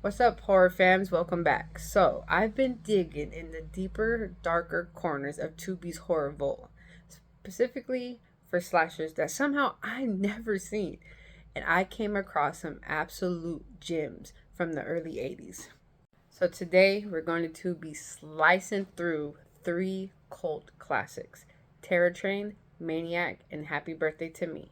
What's up, horror fans? Welcome back. So, I've been digging in the deeper, darker corners of Tubi's horror vault, specifically for slashers that somehow I never seen, and I came across some absolute gems from the early 80s. So, today we're going to be slicing through three cult classics: Terror Train, Maniac, and Happy Birthday to Me.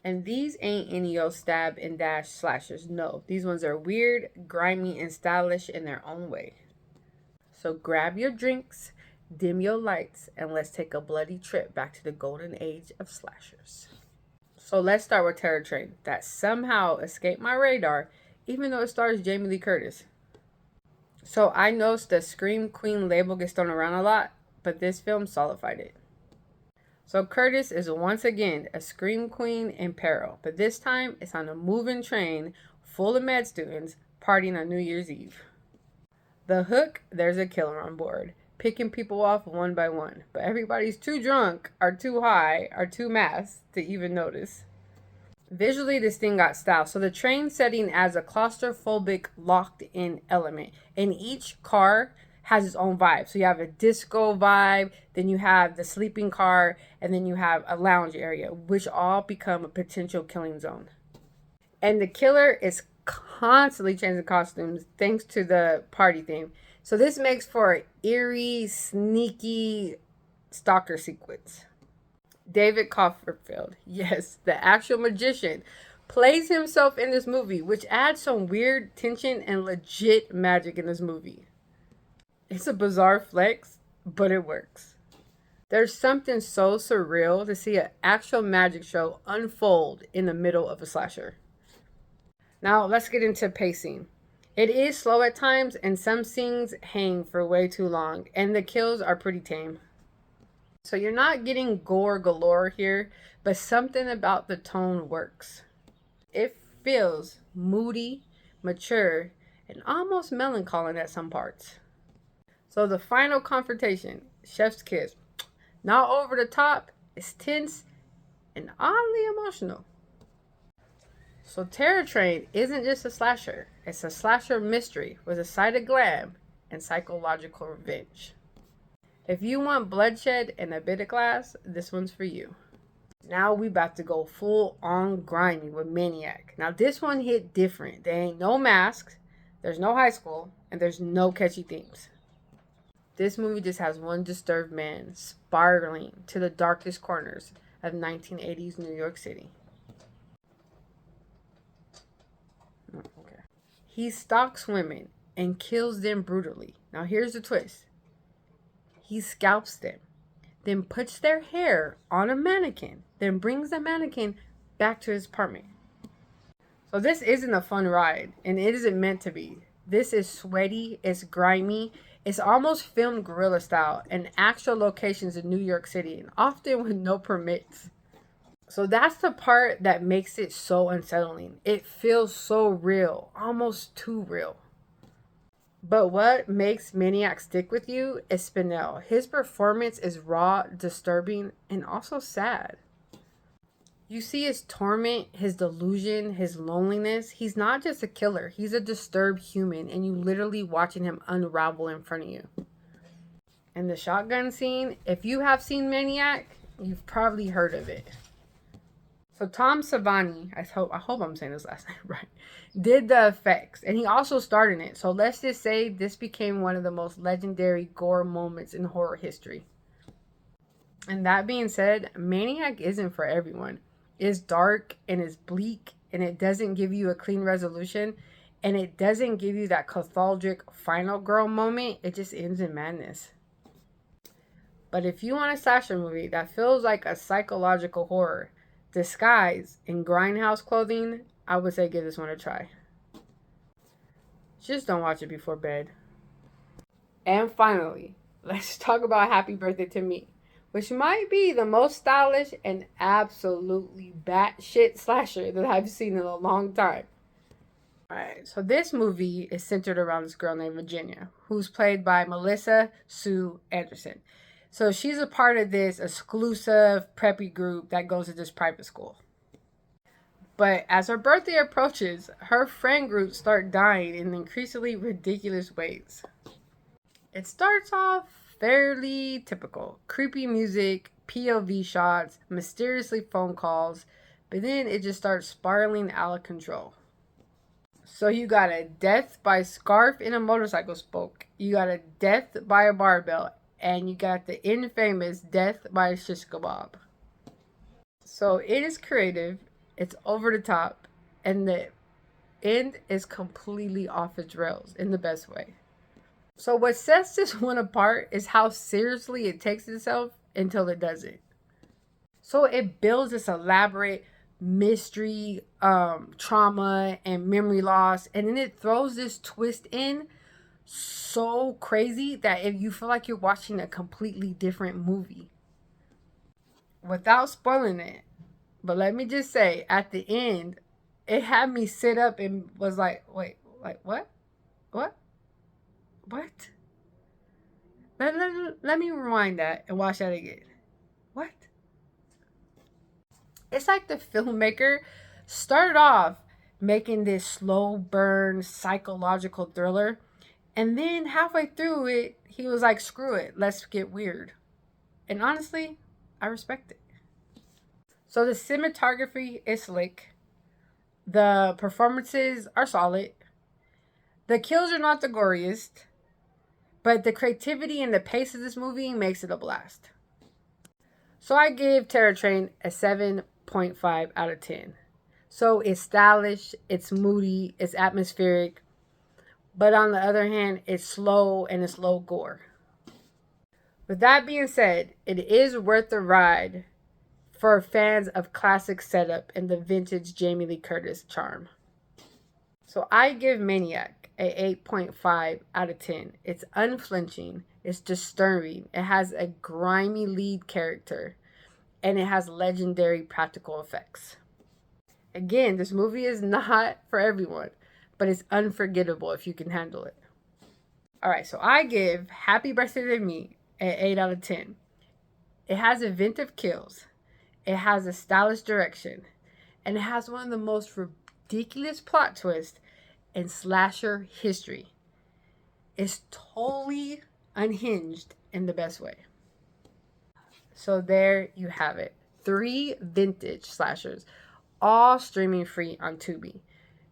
And these ain't any old stab and dash slashers. No, these ones are weird, grimy, and stylish in their own way. So grab your drinks, dim your lights, and let's take a bloody trip back to the golden age of slashers. So let's start with Terror Train, that somehow escaped my radar, even though it stars Jamie Lee Curtis. So I noticed the Scream Queen label gets thrown around a lot, but this film solidified it. So Curtis is once again a scream queen in peril, but this time it's on a moving train full of med students partying on New Year's Eve. The hook, there's a killer on board, picking people off one by one, but everybody's too drunk, or too high, or too masked to even notice. Visually, this thing got style. So the train setting adds a claustrophobic locked-in element, and each car has its own vibe. So you have a disco vibe, then you have the sleeping car, and then you have a lounge area, which all become a potential killing zone. And the killer is constantly changing costumes thanks to the party theme. So this makes for an eerie, sneaky stalker sequence. David Copperfield, yes, the actual magician, plays himself in this movie, which adds some weird tension and legit magic in this movie. It's a bizarre flex, but it works. There's something so surreal to see an actual magic show unfold in the middle of a slasher. Now, let's get into pacing. It is slow at times, and some scenes hang for way too long, and the kills are pretty tame. So you're not getting gore galore here, but something about the tone works. It feels moody, mature, and almost melancholy at some parts. So the final confrontation, chef's kiss, not over the top, it's tense and oddly emotional. So Terror Train isn't just a slasher, it's a slasher mystery with a side of glam and psychological revenge. If you want bloodshed and a bit of class, this one's for you. Now we about to go full on grimy with Maniac. Now this one hit different. There ain't no masks, there's no high school, and there's no catchy themes. This movie just has one disturbed man spiraling to the darkest corners of 1980s New York City. Okay. He stalks women and kills them brutally. Now here's the twist. He scalps them, then puts their hair on a mannequin, then brings the mannequin back to his apartment. So this isn't a fun ride, and it isn't meant to be. This is sweaty, it's grimy, it's almost filmed guerrilla style in actual locations in New York City, and often with no permits. So that's the part that makes it so unsettling. It feels so real, almost too real. But what makes Maniac stick with you is Spinell. His performance is raw, disturbing, and also sad. You see his torment, his delusion, his loneliness. He's not just a killer. He's a disturbed human, and you literally watching him unravel in front of you. And the shotgun scene, if you have seen Maniac, you've probably heard of it. So Tom Savini, I hope I'm saying his last name right, did the effects, and he also starred in it. So let's just say this became one of the most legendary gore moments in horror history. And that being said, Maniac isn't for everyone. It's dark and it's bleak, and it doesn't give you a clean resolution, and it doesn't give you that cathartic final girl moment. It just ends in madness. But if you want a slasher movie that feels like a psychological horror disguised in grindhouse clothing, I would say give this one a try. Just don't watch it before bed. And finally, let's talk about Happy Birthday to Me, which might be the most stylish and absolutely batshit slasher that I've seen in a long time. Alright, so this movie is centered around this girl named Virginia, who's played by Melissa Sue Anderson. So she's a part of this exclusive preppy group that goes to this private school. But as her birthday approaches, her friend group start dying in increasingly ridiculous ways. It starts off fairly typical. Creepy music, POV shots, mysteriously phone calls, but then it just starts spiraling out of control. So you got a death by scarf in a motorcycle spoke. You got a death by a barbell. And you got the infamous death by a shish kebab. So it is creative. It's over the top. And the end is completely off its rails in the best way. So what sets this one apart is how seriously it takes itself until it doesn't. So it builds this elaborate mystery, trauma, and memory loss. And then it throws this twist in so crazy that if you feel like you're watching a completely different movie. Without spoiling it, but let me just say, at the end, it had me sit up and was like, wait, like what? What? What? Let me rewind that and watch that again. What? It's like the filmmaker started off making this slow burn psychological thriller. And then halfway through it, he was like, screw it, let's get weird. And honestly, I respect it. So the cinematography is slick. The performances are solid. The kills are not the goriest. But the creativity and the pace of this movie makes it a blast. So I give Terror Train a 7.5 out of 10. So it's stylish, it's moody, it's atmospheric. But on the other hand, it's slow and it's low gore. With that being said, it is worth the ride for fans of classic setup and the vintage Jamie Lee Curtis charm. So I give Maniac a 8.5 out of 10. It's unflinching, it's disturbing, it has a grimy lead character, and it has legendary practical effects. Again, this movie is not for everyone, but it's unforgettable if you can handle it. Alright, so I give Happy Birthday to Me an 8 out of 10. It has inventive kills. It has a stylish direction. And it has one of the most ridiculous plot twists in slasher history. It's totally unhinged in the best way. So there you have it. 3 vintage slashers, all streaming free on Tubi.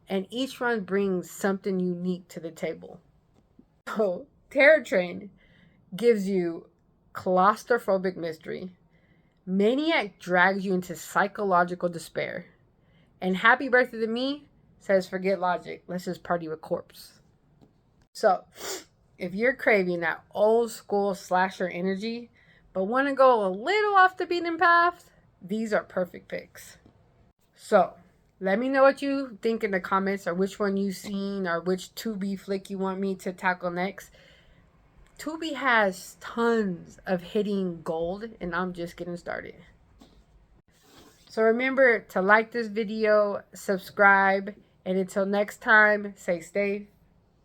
And each one brings something unique to the table. So, Terror Train gives you claustrophobic mystery. Maniac drags you into psychological despair. And Happy Birthday to Me says, forget logic, let's just party with corpse. So, if you're craving that old school slasher energy, but want to go a little off the beaten path, these are perfect picks. So, let me know what you think in the comments, or which one you've seen, or which Tubi flick you want me to tackle next. Tubi has tons of hitting gold, and I'm just getting started. So remember to like this video, subscribe, and until next time, stay safe,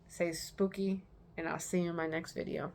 stay spooky, and I'll see you in my next video.